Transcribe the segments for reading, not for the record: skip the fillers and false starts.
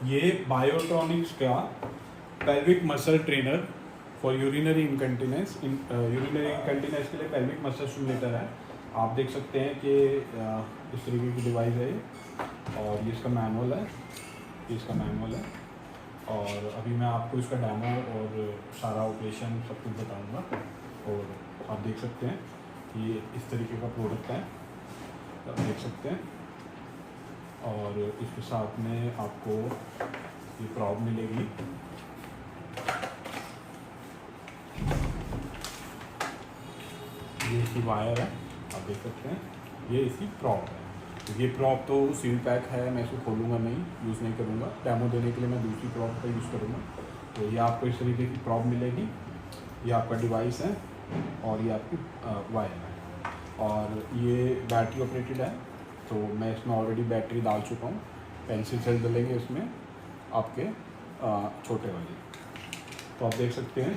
ये बायोट्रॉनिक्स का pelvic muscle trainer for urinary incontinence urinary incontinence के लिए पेल्विक मसल स्टिमुलेटर है। आप देख सकते हैं कि इस तरीके की डिवाइस है ये, और ये इसका मैनुअल है, ये इसका मैनुअल है। और अभी मैं आपको इसका डेमो और सारा ऑपरेशन सब कुछ बताऊंगा। और आप देख सकते हैं ये इस तरीके का प्रोडक्ट है, आप देख सकते हैं। और इसके साथ में आपको ये प्रॉब मिलेगी, ये इसकी वायर है, आप देख सकते हैं। ये इसकी प्रॉप है। तो ये प्रॉप तो सील पैक है, मैं इसको खोलूँगा नहीं, यूज़ नहीं करूँगा। डेमो देने के लिए मैं दूसरी प्रॉप का यूज़ करूँगा। तो ये आपको इस तरीके की प्रॉप मिलेगी। ये आपका डिवाइस है और ये आपकी वायर है, और ये बैटरी ऑपरेटेड है। तो मैं इसमें ऑलरेडी बैटरी डाल चुका हूँ। पेंसिल सेल डलेंगे इसमें आपके छोटे वाले। तो आप देख सकते हैं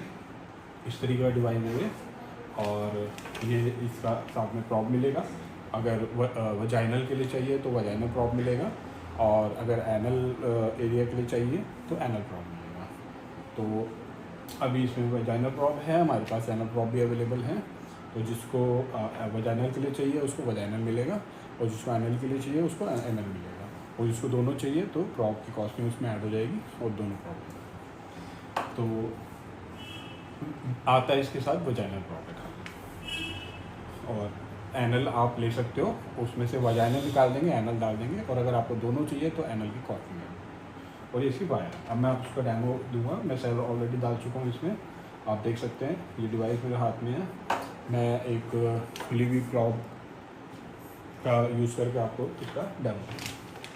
इस तरीके का डिवाइस है ये। और ये इसका साथ में प्रॉप मिलेगा। अगर वजाइनल के लिए चाहिए तो वजाइनल प्रॉप मिलेगा, और अगर एनल एरिया के लिए चाहिए तो एनल प्रॉप मिलेगा। तो अभी इसमें वजाइनल प्रॉप है, हमारे पास एनल प्रॉप भी अवेलेबल है। तो जिसको वजाइनल के लिए चाहिए उसको वजाइनल मिलेगा, और जिसको एनल के लिए चाहिए उसको एनल मिलेगा। और जिसको दोनों चाहिए तो प्रॉप की कॉस्टिंग उसमें ऐड हो जाएगी, और दोनों प्रॉप तो आता है इसके साथ वजाइनल प्रॉप है। और एनल आप ले सकते हो, उसमें से वजाइनल निकाल देंगे, एनल डाल देंगे। और अगर आपको दोनों चाहिए तो एनल की कॉस्टिंग है। और ये इसकी वायर है। अब मैं आपको उसका डेमो दूंगा। मैं सेल ऑलरेडी डाल चुका हूँ इसमें, आप देख सकते हैं। ये डिवाइस मेरे हाथ में है। मैं एक खुली हुई प्रॉप का यूज़ करके आपको इसका डेमो,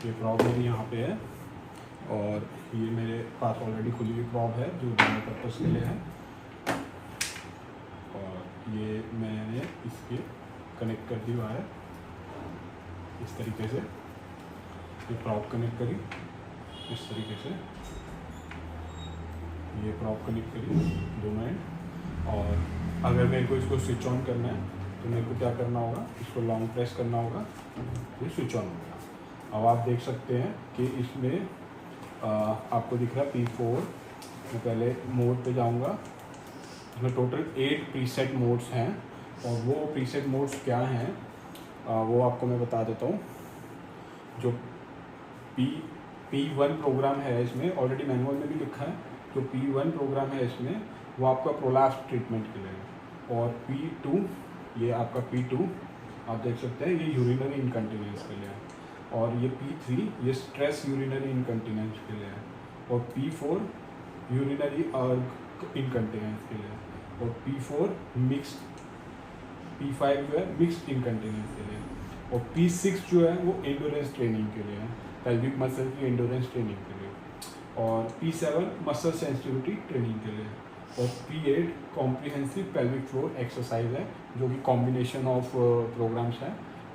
ये प्रॉप मेरी यहाँ पे है, और ये मेरे पास ऑलरेडी खुली हुई प्रॉप है जो डेमो पर्पज़ के लिए है। और ये मैंने इसके कनेक्ट कर दी वायर इस तरीके से, ये प्रॉप कनेक्ट करी इस तरीके से, ये प्रॉप कनेक्ट करी दोनों एंड। और अगर मेरे को इसको स्विच ऑन करना है तो मेरे को क्या करना होगा, इसको लॉन्ग प्रेस करना होगा, ये स्विच ऑन होगा। अब आप देख सकते हैं कि इसमें आपको दिख रहा है P4। मैं पहले मोड पे जाऊंगा। इसमें टोटल 8 प्रीसेट मोड्स हैं, और वो प्रीसेट मोड्स क्या हैं वो आपको मैं बता देता हूँ। जो P1 प्रोग्राम है, इसमें ऑलरेडी मैनुअल में भी लिखा है। जो P1 प्रोग्राम है इसमें वो आपका प्रोलैप्स ट्रीटमेंट के लिए है। और P2, ये आपका P2 आप देख सकते हैं, ये यूरिनरी इनकंटिनेंस के लिए है। और ये P3 ये स्ट्रेस यूरिनरी इनकंटिनेंस के लिए है। और P4 यूरिनरी अर्ग इनकंटिनेंस के लिए है। और P4 मिक्स्ड, P5 जो है मिक्स्ड इनकंटिनेंस के लिए। और P6 जो है वो एंडोरेंस ट्रेनिंग के लिए है, पेल्विक मसल की एंडोरेंस ट्रेनिंग के लिए। और P7 मसल सेंसिटिविटी ट्रेनिंग के लिए। और P8 comprehensive pelvic floor exercise है, जो कि कॉम्बिनेशन ऑफ प्रोग्राम्स है।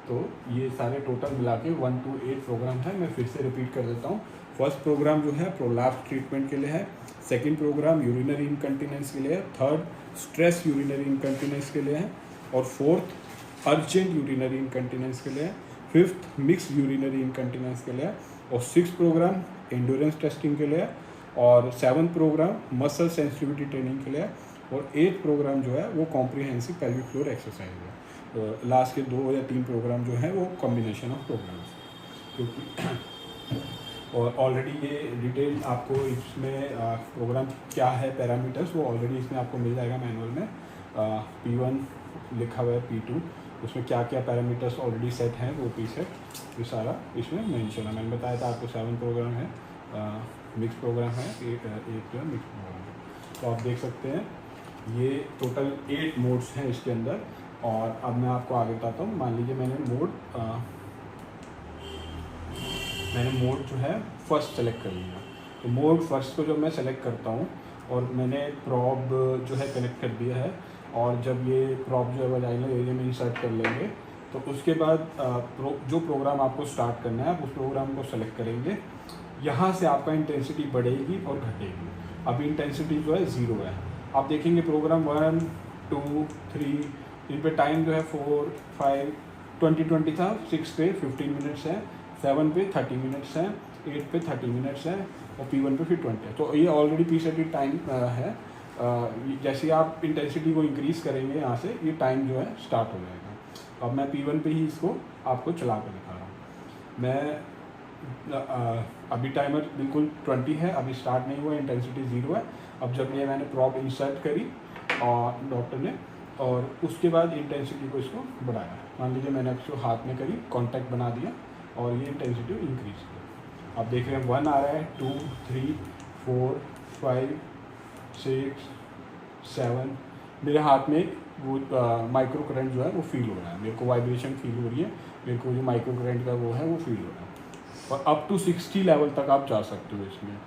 तो ये सारे टोटल मिला के 1 to 8 प्रोग्राम है। मैं फिर से रिपीट कर देता हूँ। फर्स्ट प्रोग्राम जो है प्रोलैप्स ट्रीटमेंट के लिए है। सेकेंड प्रोग्राम यूरिनरी इनकंटिनेंस के लिए है। थर्ड स्ट्रेस यूरिनरी इनकंटिनेंस के लिए है। और फोर्थ अर्जेंट यूरिनरी इनकंटिनेंस के लिए है। फिफ्थ मिक्स यूरिनरी इनकंटिनेंस के लिए है। और सिक्स प्रोग्राम एंडोरेंस टेस्टिंग के लिए है। और seventh programme muscle sensitivity training के लिए है। और 8th प्रोग्राम जो है वो कॉम्प्रिहेंसिव पेल्विक फ्लोर एक्सरसाइज है। तो लास्ट के 2 या 3 प्रोग्राम जो है वो कॉम्बिनेशन ऑफ प्रोग्राम्स, क्योंकि और ऑलरेडी ये डिटेल आपको इसमें प्रोग्राम क्या है, पैरामीटर्स, वो ऑलरेडी इसमें आपको मिल जाएगा मैनुअल में। P1 लिखा हुआ है, P2 उसमें क्या क्या पैरामीटर्स ऑलरेडी सेट हैं वो प्रीसेट ये सारा इसमें मेंशन है। मैंने बताया था आपको 7 प्रोग्राम है, मिक्स प्रोग्राम है, एक जो है मिक्स प्रोग्राम है। तो आप देख सकते हैं ये टोटल 8 मोड्स हैं इसके अंदर। और अब मैं आपको आगे बताता हूँ। मान लीजिए मैंने मोड जो है फर्स्ट सेलेक्ट कर लिया। तो मोड फर्स्ट को जब मैं सेलेक्ट करता हूँ और मैंने प्रॉब जो है कनेक्ट कर दिया है, और जब ये प्रॉब जो है वजाइनल एरिया में इंसर्ट कर लेंगे, तो उसके बाद जो प्रोग्राम आपको स्टार्ट करना है आप उस प्रोग्राम को सेलेक्ट करेंगे। यहाँ से आपका इंटेंसिटी बढ़ेगी और घटेगी। अभी इंटेंसिटी जो है 0 है। आप देखेंगे प्रोग्राम 1, 2, 3 इन पे टाइम जो है 4, 5, 20 था, 6 पे 15 मिनट्स है, 7 पे 30 मिनट्स हैं, 8 पे 30 मिनट्स है और P1 पे फिर 20 है। तो ये ऑलरेडी प्रीसेटेड टाइम है। जैसे आप इंटेंसिटी को इंक्रीज़ करेंगे यहाँ से, ये टाइम जो है स्टार्ट हो जाएगा। अब मैं P1 पे ही इसको आपको चला कर दिखा रहा हूँ। मैं अभी टाइमर बिल्कुल 20 है, अभी स्टार्ट नहीं हुआ, इंटेंसिटी 0 है। अब जब ये मैंने प्रॉब इंसर्ट करी और डॉक्टर ने, और उसके बाद इंटेंसिटी को इसको बढ़ाया, मान लीजिए मैंने इसको हाथ में करी, कॉन्टैक्ट बना दिया और ये इंटेंसिटी इंक्रीज़ किया। आप देख रहे हैं 1 आ रहा है, 2, 3, 4, 5, 6, 7। मेरे हाथ में वो माइक्रो करंट जो है वो फील हो रहा है, मेरे को वाइब्रेशन फील हो रही है, मेरे को जो माइक्रो करंट का वो है वो फील हो रहा है। और अप टू 60 लेवल तक आप जा सकते हो इसमें,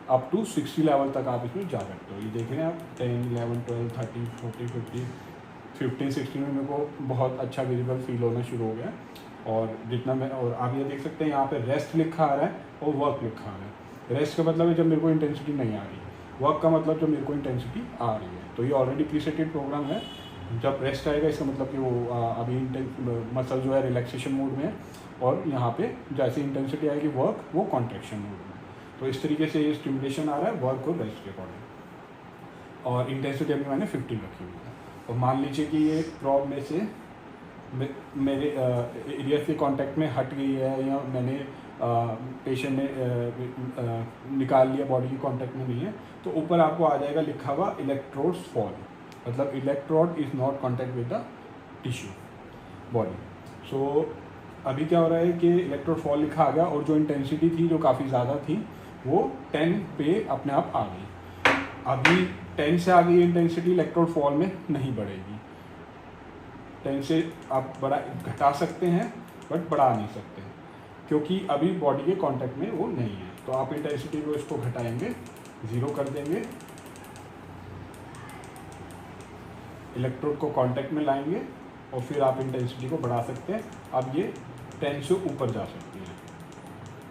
अप टू 60 लेवल तक आप इसमें जा सकते हो। ये देख रहे हैं आप 10, 11, 12, 13, 14, 15, 15, 16 में मेरे को बहुत अच्छा विजिबल फील होना शुरू हो गया। और जितना मैं, और आप ये देख सकते हैं यहाँ पे रेस्ट लिखा आ रहा है और वर्क लिखा आ रहा है। रेस्ट का मतलब है जब मेरे को इंटेंसिटी नहीं आ रही, वर्क का मतलब जब मेरे को इंटेंसिटी आ रही है। तो ये ऑलरेडी प्रीसेटेड प्रोग्राम है। जब रेस्ट आएगा इसका मतलब कि वो अभी मसल जो है रिलैक्सेशन मोड में है, और यहाँ पे जैसे इंटेंसिटी आएगी वर्क, वो कॉन्ट्रैक्शन मोड में। तो इस तरीके से ये स्टिमुलेशन आ रहा है वर्क और रेस्ट के अकॉर्डिंग। और इंटेंसिटी अभी मैंने 15 रखी हुई है। और मान लीजिए कि ये प्रॉब में से मेरे एरिया के कांटेक्ट में हट गई है, या मैंने पेशेंट ने निकाल लिया, बॉडी की कांटेक्ट में नहीं है, तो ऊपर आपको आ जाएगा लिखा हुआ इलेक्ट्रोड्स फॉल, मतलब electrode is not contact with the tissue body. So अभी क्या हो रहा है कि इलेक्ट्रोड फॉल लिखा आ गया, और जो इंटेंसिटी थी जो काफ़ी ज़्यादा थी वो 10 पे अपने आप आ गई। अभी 10 से आ गई इंटेंसिटी, इलेक्ट्रोड फॉल में नहीं बढ़ेगी। 10 से आप घटा सकते हैं बट बढ़ा नहीं सकते, क्योंकि अभी बॉडी के कांटेक्ट में वो नहीं है। तो आप इंटेंसिटी को इसको घटाएंगे, 0 कर देंगे, इलेक्ट्रोड को कांटेक्ट में लाएंगे, और फिर आप इंटेंसिटी को बढ़ा सकते हैं। अब ये 10 से ऊपर जा सकती है।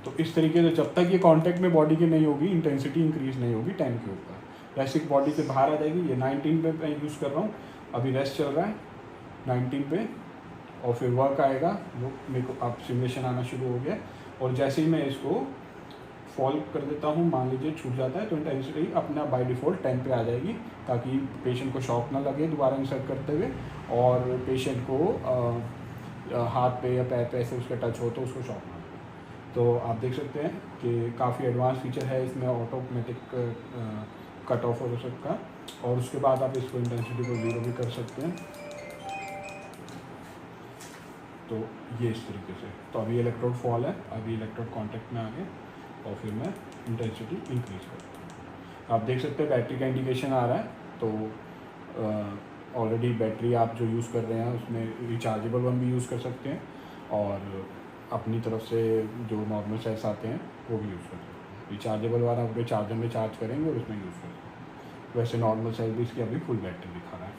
तो इस तरीके से जब तक ये कांटेक्ट में बॉडी के नहीं होगी, इंटेंसिटी इंक्रीज़ नहीं होगी 10 के ऊपर। जैसे बॉडी से बाहर आ जाएगी, ये 19 पे मैं यूज़ कर रहा हूँ, अभी रेस्ट चल रहा है 19 पे, और फिर वर्क आएगा, वो मेरे को अब सिमुलेशन आना शुरू हो गया। और जैसे ही मैं इसको फॉल कर देता हूँ, मान लीजिए छूट जाता है, तो इंटेंसिटी अपना बाय डिफ़ॉल्ट 10 पे आ जाएगी, ताकि पेशेंट को शॉक ना लगे दोबारा इंसर्ट करते हुए, और पेशेंट को हाथ पे या पैर पे ऐसे उसका टच हो तो उसको शॉक ना लगे। तो आप देख सकते हैं कि काफ़ी एडवांस फीचर है इसमें, ऑटोमेटिक कट ऑफ हो सकता है, और उसके बाद आप इसको इंटेंसिटी को 0 भी कर सकते हैं। तो ये इस तरीके से, तो अभी इलेक्ट्रोड फॉल है, अभी इलेक्ट्रोड कांटेक्ट में आ गए, और फिर मैं इंटेंसिटी इंक्रीज़ करता हूँ। आप देख सकते हैं बैटरी का इंडिकेशन आ रहा है। तो ऑलरेडी बैटरी आप जो यूज़ कर रहे हैं उसमें रिचार्जेबल वन भी यूज़ कर सकते हैं, और अपनी तरफ से जो नॉर्मल सेल्स आते हैं वो भी यूज़ कर सकते हैं। रिचार्जेबल वाला अपने चार्जर में चार्ज करेंगे और उसमें यूज़ कर सकते हैं। वैसे नॉर्मल सेल भी इसकी अभी फुल बैटरी दिखा रहा है।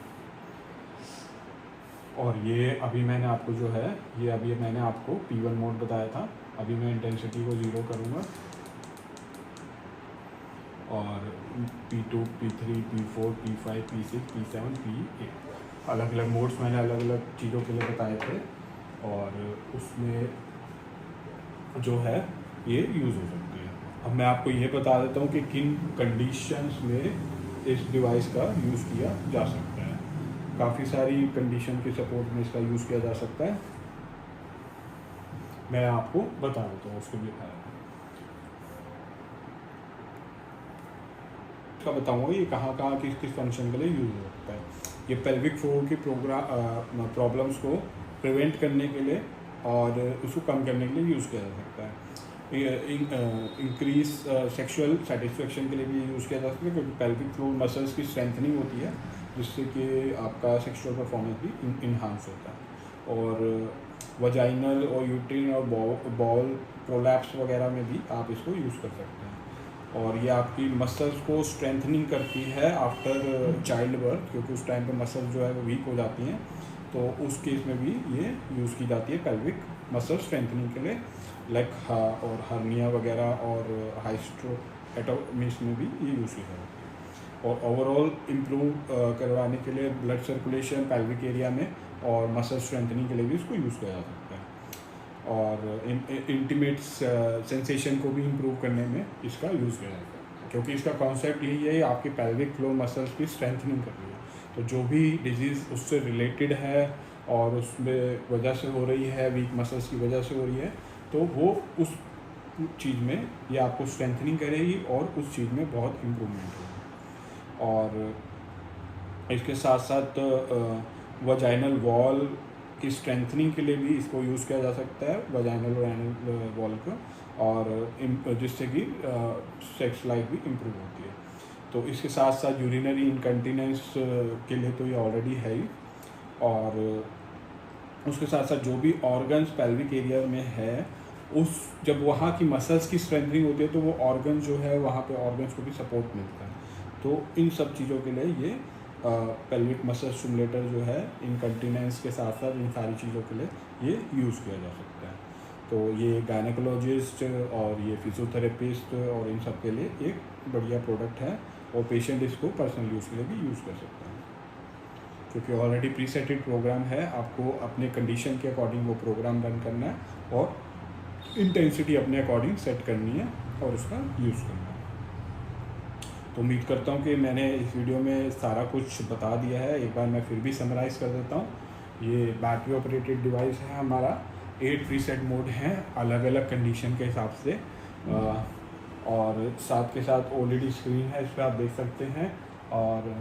और ये अभी मैंने आपको जो है, ये अभी मैंने आपको P1 मोड बताया था। अभी मैं इंटेंसिटी को 0 करूँगा, और P2, P3, P4, P5, P6, P7, P8 अलग अलग मोड्स मैंने अलग अलग चीज़ों के लिए बताए थे, और उसमें जो है ये यूज़ हो सकते हैं। अब मैं आपको ये बता देता हूँ कि किन कंडीशंस में इस डिवाइस का यूज़ किया जा सकता है। काफ़ी सारी कंडीशन के सपोर्ट में इसका यूज़ किया जा सकता है, मैं आपको बता देता हूँ उसके लिए का बताऊँगा ये कहाँ कहाँ किस किस फंक्शन के लिए यूज़ हो सकता है। ये पेल्विक फ्लोर की प्रॉब्लम्स को प्रिवेंट करने के लिए और उसको कम करने के लिए यूज़ किया जा सकता है। इंक्रीज सेक्सुअल सेटिस्फेक्शन के लिए भी यूज़ किया जा सकता है, क्योंकि पेल्विक फ्लोर मसल्स की स्ट्रेंथनिंग होती है, जिससे कि आपका सेक्सुअल परफॉर्मेंस भी इन्हांस होता है। और वजाइनल और यूट्रिन और बॉल प्रोलैप्स वगैरह में भी आप इसको यूज़ कर सकते हैं। और ये आपकी मसल्स को स्ट्रेंथनिंग करती है आफ्टर चाइल्ड बर्थ, क्योंकि उस टाइम पे मसल्स जो है वो वीक हो जाती हैं, तो उस केस में भी ये यूज़ की जाती है पेल्विक मसल स्ट्रेंथनिंग के लिए, लाइक और हर्निया वगैरह और हाइस्ट्रोएटोमीज में भी ये यूज़ की जाती है। और ओवरऑल इम्प्रूव करवाने के लिए ब्लड सर्कुलेशन पेल्विक एरिया में और मसल स्ट्रेंथनिंग के लिए भी इसको यूज़ किया जा सकता है। और इंटीमेट सेंसेशन को भी इम्प्रूव करने में इसका यूज़ किया जाता है, क्योंकि इसका कॉन्सेप्ट यही है आपके पेल्विक फ्लोर मसल्स की स्ट्रेंथनिंग कर रही है। तो जो भी डिजीज़ उससे रिलेटेड है और उसमें वजह से हो रही है, वीक मसल्स की वजह से हो रही है, तो वो उस चीज़ में ये आपको स्ट्रेंथनिंग करेगी और उस चीज़ में बहुत इम्प्रूवमेंट होगी। और इसके साथ साथ वजाइनल वॉल की स्ट्रेंथनिंग के लिए भी इसको यूज़ किया जा सकता है, वजाइनल और एनल वॉल को, और जिससे कि सेक्स लाइफ भी इम्प्रूव होती है। तो इसके साथ साथ यूरिनरी इनकंटिनेंस के लिए तो ये ऑलरेडी है ही, और उसके साथ साथ जो भी ऑर्गन्स पेल्विक एरिया में है, उस जब वहाँ की मसल्स की स्ट्रेंथनिंग होती है तो वो ऑर्गन जो है वहाँ पे ऑर्गन्स को भी सपोर्ट मिलता है। तो इन सब चीज़ों के लिए ये पेल्विक मसल स्टिमुलेटर जो है इनकंटिनेंस के साथ साथ इन सारी चीज़ों के लिए ये यूज़ किया जा सकता है। तो ये गायनेकोलॉजिस्ट और ये फिजियोथेरेपिस्ट और इन सब के लिए एक बढ़िया प्रोडक्ट है, और पेशेंट इसको पर्सनल यूज़ के लिए भी यूज़ कर सकता है, क्योंकि ऑलरेडी प्रीसेटेड प्रोग्राम है। आपको अपने कंडीशन के अकॉर्डिंग वो प्रोग्राम रन करना है और इंटेंसिटी अपने अकॉर्डिंग सेट करनी है और उसका यूज़ करना है। तो उम्मीद करता हूँ कि मैंने इस वीडियो में सारा कुछ बता दिया है। एक बार मैं फिर भी समराइज़ कर देता हूँ। ये बैटरी ऑपरेटेड डिवाइस है हमारा, 8 प्रीसेट मोड हैं अलग अलग कंडीशन के हिसाब से, और साथ के साथ OLED स्क्रीन है, इस पर आप देख सकते हैं। और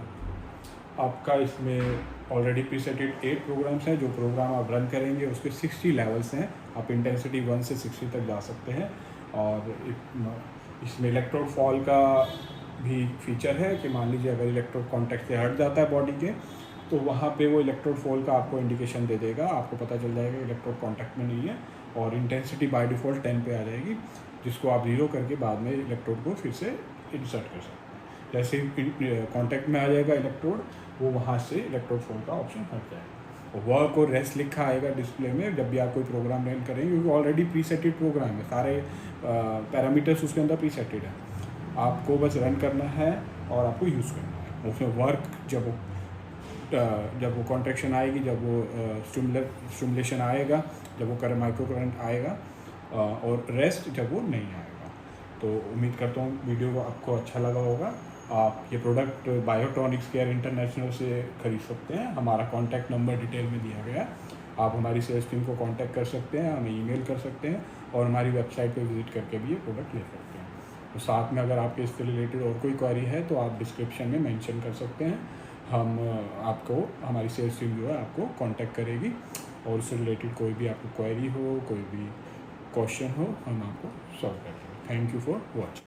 आपका इसमें ऑलरेडी प्रीसेटेड 8 प्रोग्राम्स हैं। जो प्रोग्राम आप रन करेंगे उसके 60 लेवल्स हैं, आप इंटेंसिटी 1 से 60 तक जा सकते हैं। और इसमें इलेक्ट्रोड फॉल का भी फीचर है कि मान लीजिए अगर इलेक्ट्रोड कॉन्टैक्ट से हट जाता है बॉडी के, तो वहाँ पे वो इलेक्ट्रोड फॉल का आपको इंडिकेशन दे देगा, आपको पता चल जाएगा इलेक्ट्रोड कॉन्टैक्ट में नहीं है, और इंटेंसिटी बाय डिफ़ॉल्ट 10 पे आ जाएगी, जिसको आप 0 करके बाद में इलेक्ट्रोड को फिर से इंसर्ट कर सकते हैं। जैसे ही कॉन्टैक्ट में आ जाएगा इलेक्ट्रोड, वो वहाँ से इलेक्ट्रोड फॉल का ऑप्शन हट जाएगा। और वर्क और रेस्ट लिखा आएगा डिस्प्ले में जब भी आप कोई प्रोग्राम रन करेंगे, क्योंकि ऑलरेडी प्रीसेटेड प्रोग्राम है, सारे पैरामीटर्स उसके अंदर प्रीसेटेड है। आपको बस रन करना है और आपको यूज़ करना है। उसमें वर्क जब वो कॉन्ट्रैक्शन आएगी, जब वो स्टिमुलेशन आएगा, जब वो माइक्रो करंट आएगा, और रेस्ट जब वो नहीं आएगा। तो उम्मीद करता हूँ वीडियो को आपको अच्छा लगा होगा। आप ये प्रोडक्ट बायोट्रॉनिक्स केयर इंटरनेशनल से खरीद सकते हैं। हमारा कॉन्टैक्ट नंबर डिटेल में दिया गया है। आप हमारी सेल्स टीम को कांटेक्ट कर सकते हैं, हमें ईमेल कर सकते हैं, और हमारी वेबसाइट पे विजिट करके भी ये प्रोडक्ट ले सकते हैं। तो साथ में अगर आपके इससे रिलेटेड और कोई क्वेरी है तो आप डिस्क्रिप्शन में मेंशन कर सकते हैं। हम आपको, हमारी सेल्स टीम जो है आपको कांटेक्ट करेगी, और उससे रिलेटेड कोई भी आपको क्वेरी हो, कोई भी क्वेश्चन हो, हम आपको सॉल्व करेंगे। Thank you for watching.